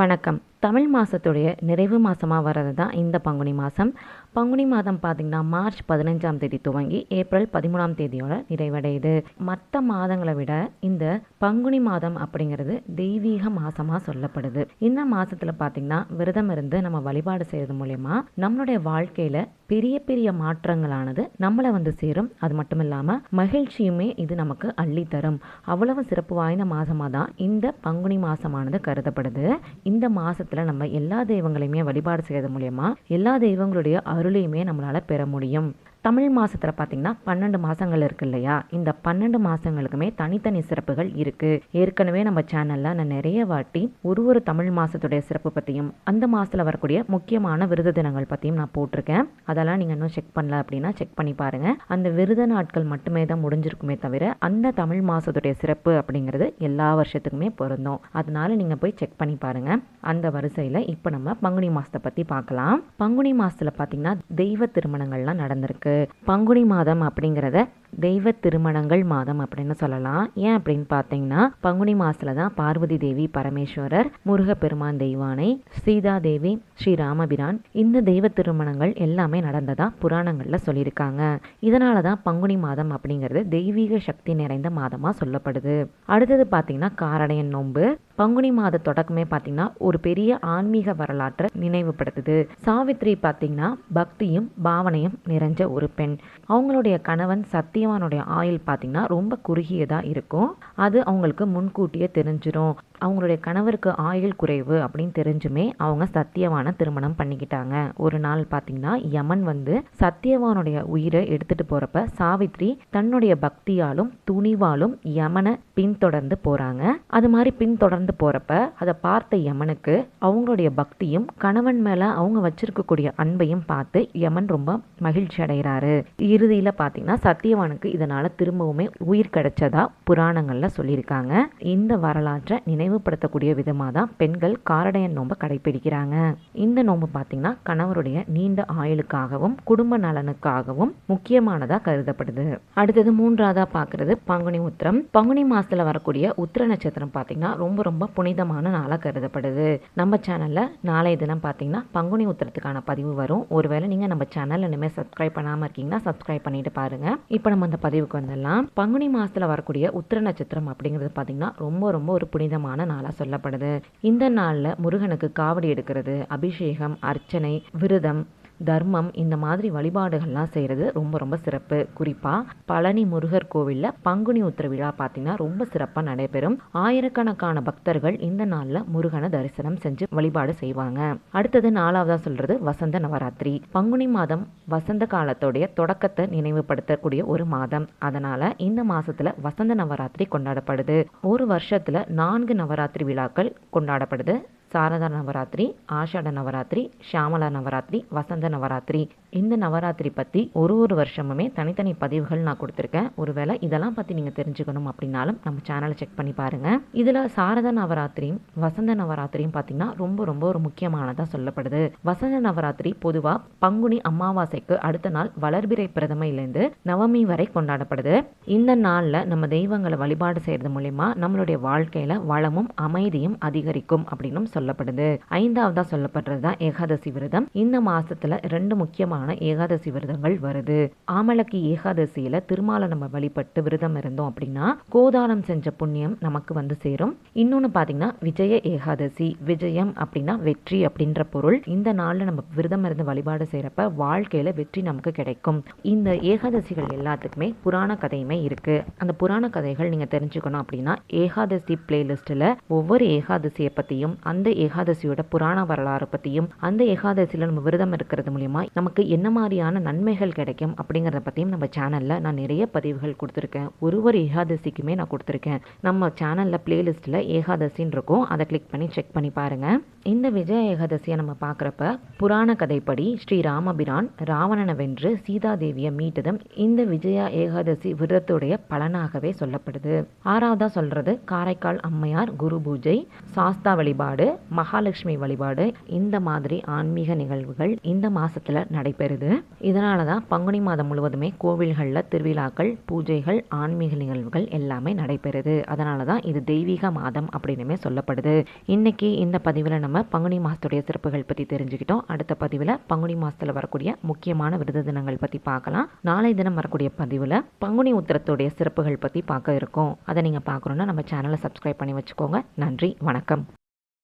வணக்கம். தமிழ் மாதத்துடைய நிறைவு மாதமாக வர்றது தான் இந்த பங்குனி மாதம். பங்குனி மாதம் பார்த்திங்கன்னா மார்ச் 15ஆம் தேதி துவங்கி ஏப்ரல் 13ஆம் தேதியோட நிறைவடையுது. மற்ற மாதங்களை விட இந்த பங்குனி மாதம் அப்படிங்கிறது தெய்வீக மாதமாக சொல்லப்படுது. இந்த மாதத்தில் பார்த்திங்கன்னா விரதம் இருந்து நம்ம வழிபாடு செய்கிறது மூலயமா நம்மளுடைய வாழ்க்கையில் பெரிய பெரிய மாற்றங்களானது நம்மளை வந்து சேரும். அது மட்டும் இல்லாமல் மகிழ்ச்சியுமே இது நமக்கு அள்ளித்தரும். அவ்வளவு சிறப்பு வாய்ந்த மாதமாக தான் இந்த பங்குனி மாதமானது கருதப்படுது. இந்த மாதத்தில் நம்ம எல்லா தெய்வங்களையுமே வழிபாடு செய்கிறது மூலயமா எல்லா தெய்வங்களுடைய அருளையுமே நம்மளால் பெற முடியும். தமிழ் மாதத்தில் பார்த்திங்கன்னா 12 மாதங்கள் இருக்கு இல்லையா? இந்த 12 மாதங்களுக்குமே தனித்தனி சிறப்புகள் இருக்குது. ஏற்கனவே நம்ம சேனலில் நான் நிறைய வாட்டி ஒரு தமிழ் மாதத்துடைய சிறப்பு பற்றியும் அந்த மாதத்தில் வரக்கூடிய முக்கியமான விரத தினங்கள் பற்றியும் நான் போட்டிருக்கேன். அதெல்லாம் நீங்கள் இன்னும் செக் பண்ணல அப்படின்னா செக் பண்ணி பாருங்கள். அந்த விரத நாட்கள் மட்டுமே தான் முடிஞ்சிருக்குமே தவிர அந்த தமிழ் மாதத்துடைய சிறப்பு அப்படிங்கிறது எல்லா வருஷத்துக்குமே பொருந்தும். அதனால நீங்கள் போய் செக் பண்ணி பாருங்கள். அந்த வரிசையில் இப்போ நம்ம பங்குனி மாதத்தை பற்றி பார்க்கலாம். பங்குனி மாதத்தில் பார்த்திங்கன்னா தெய்வ திருமணங்கள்லாம் நடந்திருக்கு. பங்குனி மாதம் அப்படிங்கிறத தெய்வ திருமணங்கள் மாதம் அப்படின்னு சொல்லலாம். ஏன் அப்படின்னு பார்த்தீங்கன்னா பங்குனி மாசத்துல தான் பார்வதி தேவி பரமேஸ்வரர், முருகப்பெருமான் தெய்வானை, சீதா தேவி, ஸ்ரீ ராமபிரான் இந்த தெய்வ திருமணங்கள் எல்லாமே நடந்ததா புராணங்கள்ல சொல்லியிருக்காங்க. இதனால தான் பங்குனி மாதம் அப்படிங்கிறது தெய்வீக சக்தி நிறைந்த மாதமா சொல்லப்படுது. அடுத்தது பார்த்தீங்கன்னா காரடையன் நோன்பு. பங்குனி மாத தொடக்கமே பார்த்தீங்கன்னா ஒரு பெரிய ஆன்மீக வரலாற்றை நினைவுபடுத்துது. சாவித்ரி பார்த்தீங்கன்னா பக்தியும் பாவனையும் நிறைஞ்ச ஒரு பெண். அவங்களுடைய கணவன் சத்தியவானுடைய ஆயுள் பார்த்தீங்கன்னா ரொம்ப குறுகியதாக இருக்கும். அது அவங்களுக்கு முன்கூட்டியே தெரிஞ்சிடும். அவங்களுடைய கணவருக்கு ஆயுள் குறைவு அப்படின்னு தெரிஞ்சுமே அவங்க சத்தியவானை திருமணம் பண்ணிக்கிட்டாங்க. ஒரு நாள் பார்த்தீங்கன்னா யமன் வந்து சத்தியவானுடைய உயிரை எடுத்துட்டு போறப்ப சாவித்ரி தன்னுடைய பக்தியாலும் துணிவாலும் யமனை பின்தொடர்ந்து போறாங்க. அது மாதிரி பின்தொடர்ந்து போறப்ப அதை பார்த்த யமனுக்கு அவங்களுடைய பக்தியும் கணவன் மேல அவங்க வச்சிருக்கக்கூடிய அன்பையும் பார்த்து யமன் ரொம்ப மகிழ்ச்சி அடைகிறாரு. இறுதியில பார்த்தீங்கன்னா சத்தியவானுக்கு இதனால திரும்பவுமே உயிர் கிடைச்சதா புராணங்கள்ல சொல்லியிருக்காங்க. இந்த வரலாற்றை நினைவுபடுத்தக்கூடிய விதமாக தான் பெண்கள் காரடையன் நோன்பை கடைபிடிக்கிறாங்க. இந்த நோன்பு பார்த்தீங்கன்னா கணவருடைய நீண்ட ஆயுளுக்காகவும் குடும்ப நலனுக்காகவும் முக்கியமானதா கருதப்படுது. அடுத்தது மூன்றாவதா பார்க்கறது பங்குனி உத்திரம். பங்குனி மாசத்துல வரக்கூடிய உத்திர நட்சத்திரம் பார்த்தீங்கன்னா ரொம்ப புனிதமான நாளாக கருதப்படுது. நம்ம சேனல்ல நாளைய தினம் பார்த்தீங்கன்னா பங்குனி உத்திரத்துக்கான பதிவு வரும். ஒருவேளை நீங்க நம்ம சேனல் இனிமேல் சப்ஸ்கிரைப் பண்ணாம இருக்கீங்கன்னா சப்ஸ்கிரைப் பண்ணிட்டு பாருங்க. இப்போ நம்ம அந்த பதிவுக்கு வந்துடலாம். பங்குனி மாசத்துல வரக்கூடிய உத்திர நட்சத்திரம் அப்படிங்கிறது பார்த்தீங்கன்னா ரொம்ப ஒரு புனிதமான நாளா சொல்லப்படுது. இந்த நாள்ல முருகனுக்கு காவடி எடுக்கிறது, அபிஷேகம், அர்ச்சனை, விரதம், தர்மம் இந்த மாதிரி வழிபாடுகள்லாம் செய்கிறது ரொம்ப சிறப்பு. குறிப்பாக பழனி முருகர் கோவிலில் பங்குனி உத்திர விழா பார்த்தீங்கன்னா ரொம்ப சிறப்பாக நடைபெறும். ஆயிரக்கணக்கான பக்தர்கள் இந்த நாளில் முருகனை தரிசனம் செஞ்சு வழிபாடு செய்வாங்க. அடுத்தது நாலாவதா சொல்றது வசந்த நவராத்திரி. பங்குனி மாதம் வசந்த காலத்துடைய தொடக்கத்தை நினைவுபடுத்தக்கூடிய ஒரு மாதம். அதனால இந்த மாசத்துல வசந்த நவராத்திரி கொண்டாடப்படுது. ஒரு வருஷத்துல 4 நவராத்திரி விழாக்கள் கொண்டாடப்படுது. சாரதா நவராத்திரி, ஆஷாட நவராத்திரி, ஷியாமலா நவராத்திரி, வசந்த நவராத்திரி. இந்த நவராத்திரி பற்றி ஒரு வருஷமுமே தனித்தனி பதிவுகள் நான் கொடுத்துருக்கேன். ஒருவேளை இதெல்லாம் பற்றி நீங்கள் தெரிஞ்சுக்கணும் அப்படின்னாலும் நம்ம சேனலை செக் பண்ணி பாருங்கள். இதில் சாரதா நவராத்திரியும் வசந்த நவராத்திரியும் பார்த்தீங்கன்னா ரொம்ப ஒரு முக்கியமானதாக சொல்லப்படுது. வசந்த நவராத்திரி பொதுவாக பங்குனி அமாவாசைக்கு அடுத்த நாள் வளர்பிறை பிரதமையிலேருந்து நவமி வரை கொண்டாடப்படுது. இந்த நாளில் நம்ம தெய்வங்களை வழிபாடு செய்கிறது மூலயமா நம்மளுடைய வாழ்க்கையில் வளமும் அமைதியும் அதிகரிக்கும் அப்படின்னு சொல்லப்படுது. ஐந்தாவதா சொல்லப்படுறது தான் ஏகாதசி விரதம். இந்த மாசத்துல 2 முக்கியமான ஏகாதசி விரதங்கள் வருது. ஆமலக்கி ஏகாதசியில திருமாலை நம்ம வழிபட்டு விரதம் இருந்தோம் அப்படின்னா கோதானம் செஞ்ச புண்ணியம் நமக்கு வந்து சேரும். இன்னொன்னு பாத்தீங்கன்னா விஜய ஏகாதசி. விஜயம் அப்படின்னா வெற்றி அப்படின்ற பொருள். இந்த நாள்ல நம்ம விரதம் இருந்து வழிபாடு செய்யறப்ப வாழ்க்கையில வெற்றி நமக்கு கிடைக்கும். இந்த ஏகாதசிகள் எல்லாத்துக்குமே புராண கதையுமே இருக்கு. அந்த புராண கதைகள் நீங்க தெரிஞ்சுக்கணும் அப்படின்னா ஏகாதசி பிளேலிஸ்ட்ல ஒவ்வொரு ஏகாதசியை பத்தியும் அந்த ஏகாதசியோட புராண வரலாறு பத்தியும் அந்த ஏகாதசியில நம்ம விரதம் இருக்கிறது மூலியமா நமக்கு என்ன மாதிரியான நன்மைகள் கிடைக்கும் அப்படிங்கறத பத்தியும் நம்ம சேனல்ல நான் நிறைய பதிவுகள் கொடுத்திருக்கேன். ஒரு ஏகாதசிக்குமே நான் கொடுத்திருக்கேன். நம்ம சேனல்ல பிளேலிஸ்ட்ல ஏகாதசின்னு இருக்கும். அதை கிளிக் பண்ணி செக் பண்ணி பாருங்க. இந்த விஜய ஏகாதசியை நம்ம பார்க்குறப்ப புராண கதைப்படி ஸ்ரீ ராமபிரான் ராவணனை வென்று சீதா தேவியை மீட்டதும் இந்த விஜயா ஏகாதசி விரதத்துடைய பலனாகவே சொல்லப்படுது. ஆறாவதா சொல்றது காரைக்கால் அம்மையார் குரு பூஜை, சாஸ்தா வழிபாடு, மகாலட்சுமி வழிபாடு. இந்த மாதிரி ஆன்மீக நிகழ்வுகள் இந்த மாசத்துல நடைபெறும். பெறுது. இதனால தான் பங்குனி மாதம் முழுவதுமே கோவில்களில் திருவிழாக்கள், பூஜைகள், ஆன்மீக நிகழ்வுகள் எல்லாமே நடைபெறுது. அதனால தான் இது தெய்வீக மாதம் அப்படின்னுமே சொல்லப்படுது. இன்னைக்கு இந்த பதிவில் நம்ம பங்குனி மாதத்துடைய சிறப்புகள் பற்றி தெரிஞ்சுக்கிட்டோம். அடுத்த பதிவில் பங்குனி மாதத்தில் வரக்கூடிய முக்கியமான விரத தினங்கள் பற்றி பார்க்கலாம். நாளை தினம் வரக்கூடிய பதிவில் பங்குனி உத்திரத்துடைய சிறப்புகள் பற்றி பார்க்க இருக்கோம். அதை நீங்கள் பார்க்கணுன்னா நம்ம சேனலை சப்ஸ்கிரைப் பண்ணி வச்சுக்கோங்க. நன்றி, வணக்கம்.